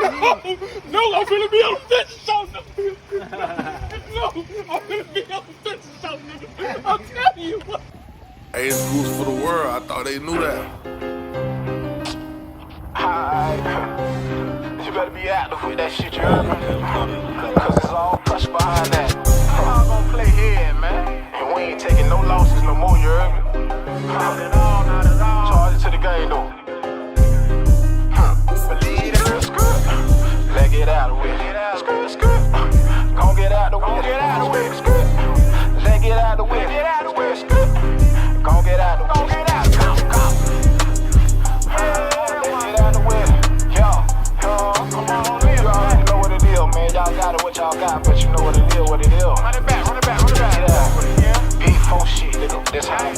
No, I'm gonna be on the fence show. No, I'm gonna be on the fence show, nigga. I'm telling you what. Hey, it's Goose for the world. I thought they knew that. You better be active with that shit, you heard me? Cause it's all push behind that. I'm gonna play here, man. And we ain't taking no losses no more, you heard me? Not at all, not at all. Charge it to the game, though. Believe that it's good. Let's get out of the way. It's good. Gon' get out the way. It's good. Let's get out the way. It's good. Gon' get out the way. What y'all got, but you know what it is, what it is. Run it back. Yeah. Big 4 shit, nigga. This how